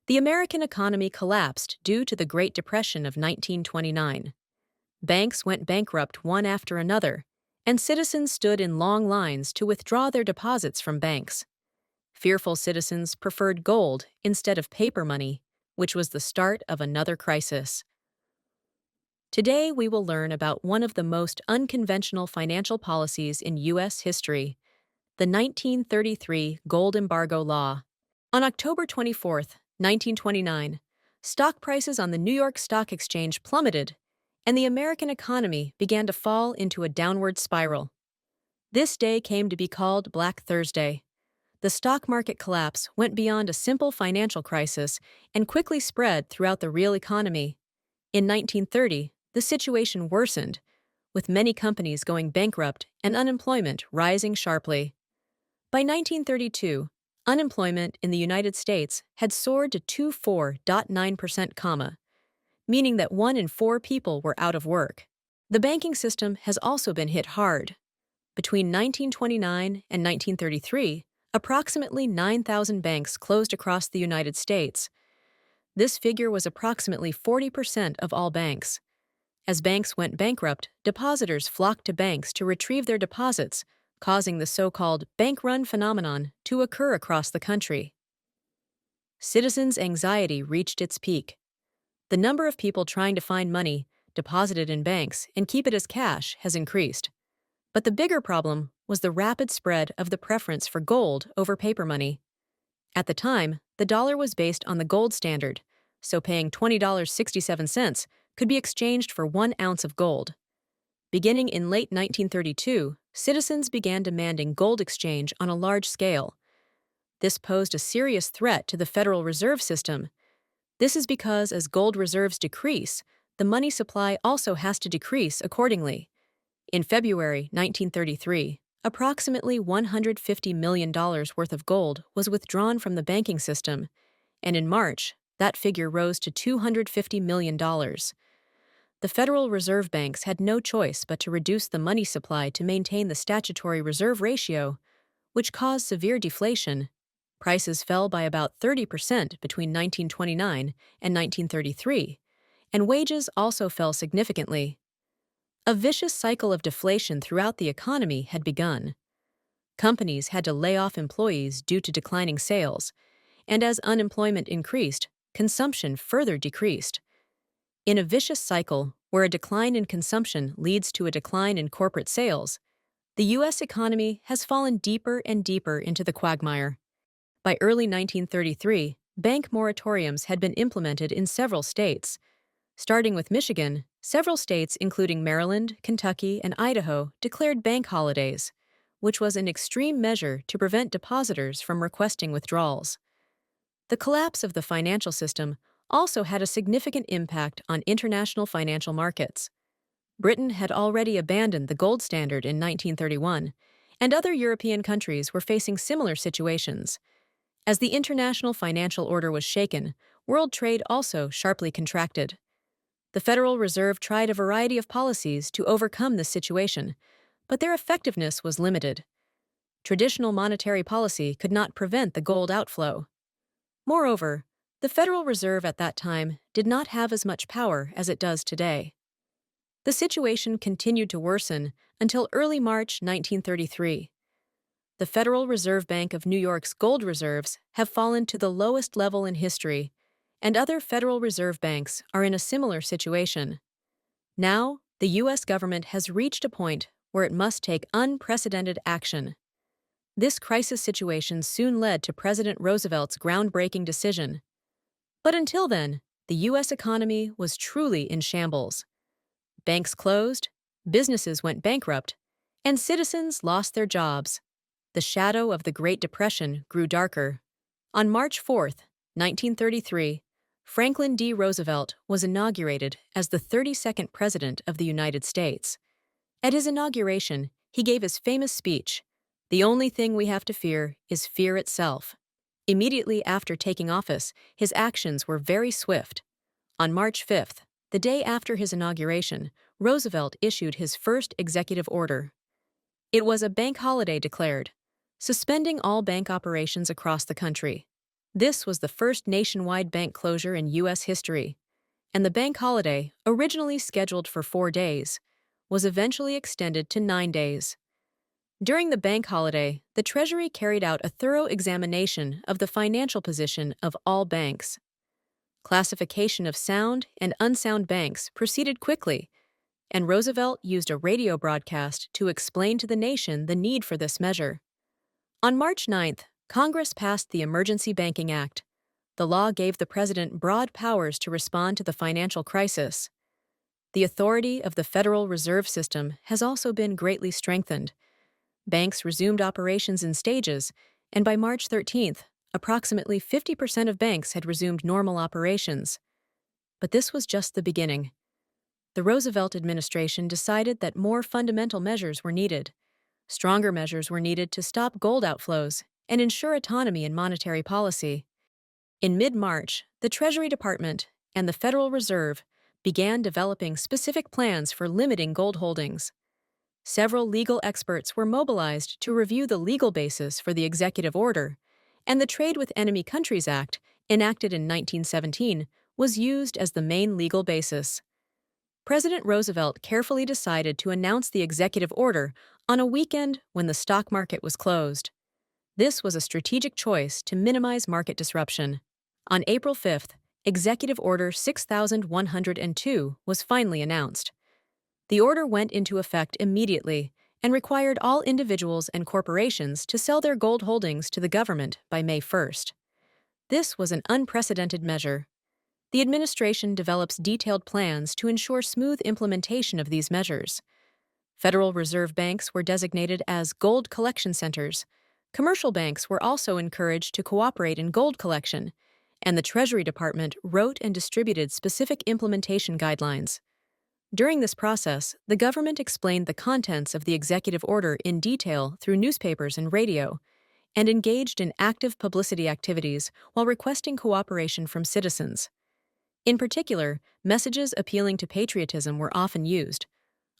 The American economy collapsed due to the Great Depression of 1929. Banks went bankrupt one after another, and citizens stood in long lines to withdraw their deposits from banks. Fearful citizens preferred gold instead of paper money, which was the start of another crisis. Today, we will learn about one of the most unconventional financial policies in U.S. history, the 1933 Gold Embargo Law. On October 24, 1929, stock prices on the New York Stock Exchange plummeted, and the American economy began to fall into a downward spiral. This day came to be called Black Thursday. The stock market collapse went beyond a simple financial crisis and quickly spread throughout the real economy. In 1930, the situation worsened, with many companies going bankrupt and unemployment rising sharply. By 1932, unemployment in the United States had soared to 24.9%, meaning that 1 in 4 people were out of work. The banking system has also been hit hard. Between 1929 and 1933, approximately 9,000 banks closed across the United States. This figure was approximately 40% of all banks. As banks went bankrupt, depositors flocked to banks to retrieve their deposits, causing the so-called bank run phenomenon to occur across the country. Citizens' anxiety reached its peak. The number of people trying to find money, deposited in banks, and keep it as cash has increased. But the bigger problem was the rapid spread of the preference for gold over paper money. At the time, the dollar was based on the gold standard, so paying $20.67 could be exchanged for 1 ounce of gold. Beginning in late 1932, citizens began demanding gold exchange on a large scale. This posed a serious threat to the Federal Reserve System. This is because as gold reserves decrease, the money supply also has to decrease accordingly. In February 1933, approximately $150 million worth of gold was withdrawn from the banking system, and in March, that figure rose to $250 million. The Federal Reserve banks had no choice but to reduce the money supply to maintain the statutory reserve ratio, which caused severe deflation. Prices fell by about 30% between 1929 and 1933, and wages also fell significantly. A vicious cycle of deflation throughout the economy had begun. Companies had to lay off employees due to declining sales, and as unemployment increased, consumption further decreased. In a vicious cycle where a decline in consumption leads to a decline in corporate sales, the U.S. economy has fallen deeper and deeper into the quagmire. By early 1933, bank moratoriums had been implemented in several states. Starting with Michigan, several states, including Maryland, Kentucky, and Idaho, declared bank holidays, which was an extreme measure to prevent depositors from requesting withdrawals. The collapse of the financial system also had a significant impact on international financial markets. Britain had already abandoned the gold standard in 1931, and other European countries were facing similar situations. As the international financial order was shaken, world trade also sharply contracted. The Federal Reserve tried a variety of policies to overcome this situation, but their effectiveness was limited. Traditional monetary policy could not prevent the gold outflow. Moreover, the Federal Reserve at that time did not have as much power as it does today. The situation continued to worsen until early March 1933. The Federal Reserve Bank of New York's gold reserves have fallen to the lowest level in history, and other Federal Reserve banks are in a similar situation. Now, the U.S. government has reached a point where it must take unprecedented action. This crisis situation soon led to President Roosevelt's groundbreaking decision. But until then, the U.S. economy was truly in shambles. Banks closed, businesses went bankrupt, and citizens lost their jobs. The shadow of the Great Depression grew darker. On March 4, 1933, Franklin D. Roosevelt was inaugurated as the 32nd President of the United States. At his inauguration, he gave his famous speech, "The only thing we have to fear is fear itself." Immediately after taking office, his actions were very swift. On March 5th, the day after his inauguration, Roosevelt issued his first executive order. It was a bank holiday declared, suspending all bank operations across the country. This was the first nationwide bank closure in U.S. history, and the bank holiday, originally scheduled for 4 days, was eventually extended to 9 days. During the bank holiday, the Treasury carried out a thorough examination of the financial position of all banks. Classification of sound and unsound banks proceeded quickly, and Roosevelt used a radio broadcast to explain to the nation the need for this measure. On March 9th, Congress passed the Emergency Banking Act. The law gave the president broad powers to respond to the financial crisis. The authority of the Federal Reserve System has also been greatly strengthened. Banks resumed operations in stages, and by March 13th, approximately 50% of banks had resumed normal operations. But this was just the beginning. The Roosevelt administration decided that more fundamental measures were needed. Stronger measures were needed to stop gold outflows and ensure autonomy in monetary policy. In mid-March, the Treasury Department and the Federal Reserve began developing specific plans for limiting gold holdings. Several legal experts were mobilized to review the legal basis for the executive order, and the Trade with Enemy Countries Act, enacted in 1917, was used as the main legal basis. President Roosevelt carefully decided to announce the executive order on a weekend when the stock market was closed. This was a strategic choice to minimize market disruption. On April 5th, Executive Order 6102 was finally announced. The order went into effect immediately and required all individuals and corporations to sell their gold holdings to the government by May 1st. This was an unprecedented measure. The administration develops detailed plans to ensure smooth implementation of these measures. Federal Reserve banks were designated as gold collection centers. Commercial banks were also encouraged to cooperate in gold collection, and the Treasury Department wrote and distributed specific implementation guidelines. During this process, the government explained the contents of the executive order in detail through newspapers and radio, and engaged in active publicity activities while requesting cooperation from citizens. In particular, messages appealing to patriotism were often used.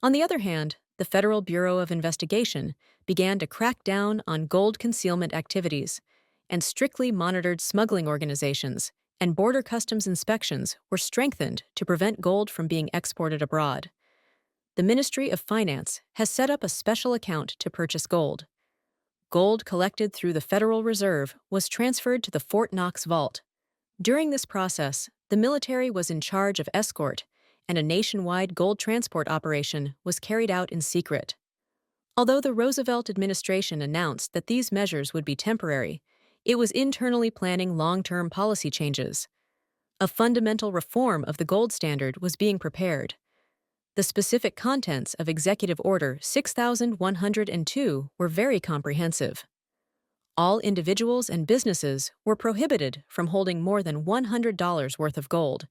On the other hand, the Federal Bureau of Investigation began to crack down on gold concealment activities and strictly monitored smuggling organizations, and border customs inspections were strengthened to prevent gold from being exported abroad. The Ministry of Finance has set up a special account to purchase gold. Gold collected through the Federal Reserve was transferred to the Fort Knox Vault. During this process, the military was in charge of escort, and a nationwide gold transport operation was carried out in secret. Although the Roosevelt administration announced that these measures would be temporary, it was internally planning long-term policy changes. A fundamental reform of the gold standard was being prepared. The specific contents of Executive Order 6102 were very comprehensive. All individuals and businesses were prohibited from holding more than $100 worth of gold,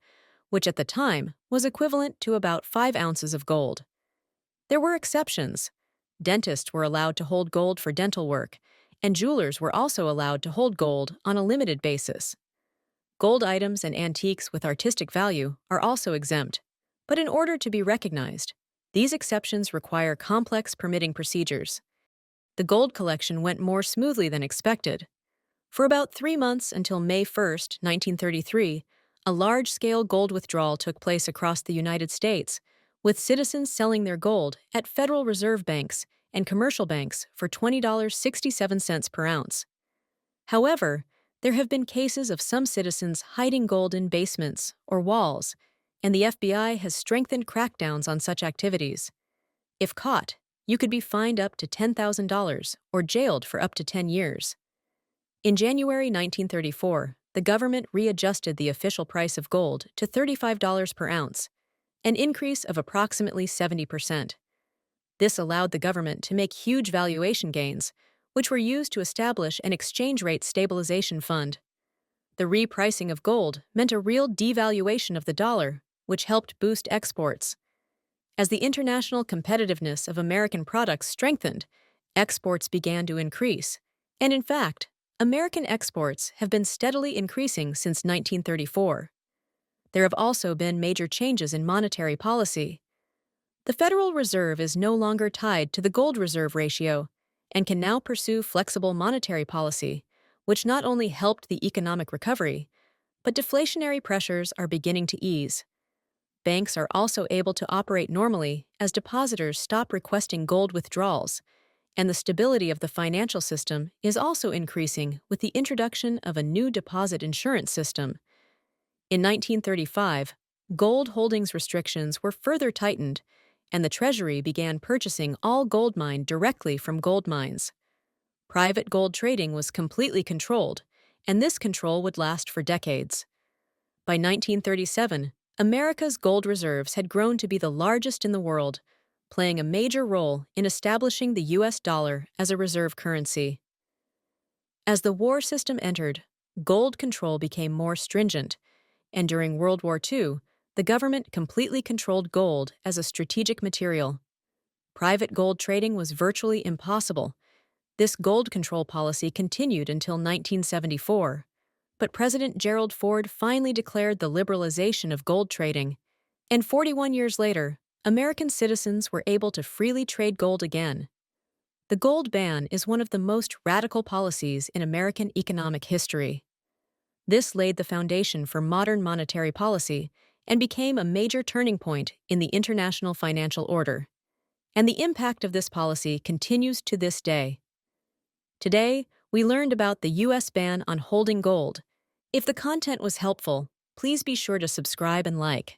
which at the time was equivalent to about 5 ounces of gold. There were exceptions. Dentists were allowed to hold gold for dental work, and jewelers were also allowed to hold gold on a limited basis. Gold items and antiques with artistic value are also exempt, but in order to be recognized, these exceptions require complex permitting procedures. The gold collection went more smoothly than expected. For about 3 months until May 1st, 1933, a large-scale gold withdrawal took place across the United States, with citizens selling their gold at Federal Reserve banks and commercial banks for $20.67 per ounce. However, there have been cases of some citizens hiding gold in basements or walls, and the FBI has strengthened crackdowns on such activities. If caught, you could be fined up to $10,000 or jailed for up to 10 years. In January 1934, the government readjusted the official price of gold to $35 per ounce, an increase of approximately 70%. This allowed the government to make huge valuation gains, which were used to establish an exchange rate stabilization fund. The repricing of gold meant a real devaluation of the dollar, which helped boost exports. As the international competitiveness of American products strengthened, exports began to increase, and in fact, American exports have been steadily increasing since 1934. There have also been major changes in monetary policy. The Federal Reserve is no longer tied to the gold reserve ratio and can now pursue flexible monetary policy, which not only helped the economic recovery, but deflationary pressures are beginning to ease. Banks are also able to operate normally as depositors stop requesting gold withdrawals, and the stability of the financial system is also increasing with the introduction of a new deposit insurance system. In 1935, gold holdings restrictions were further tightened, and the Treasury began purchasing all gold mined directly from gold mines. Private gold trading was completely controlled, and this control would last for decades. By 1937, America's gold reserves had grown to be the largest in the world, playing a major role in establishing the U.S. dollar as a reserve currency. As the war system entered, gold control became more stringent, and during World War II, the government completely controlled gold as a strategic material. Private gold trading was virtually impossible. This gold control policy continued until 1974, but President Gerald Ford finally declared the liberalization of gold trading, and 41 years later, American citizens were able to freely trade gold again. The gold ban is one of the most radical policies in American economic history. This laid the foundation for modern monetary policy and became a major turning point in the international financial order. And the impact of this policy continues to this day. Today, we learned about the U.S. ban on holding gold. If the content was helpful, please be sure to subscribe and like.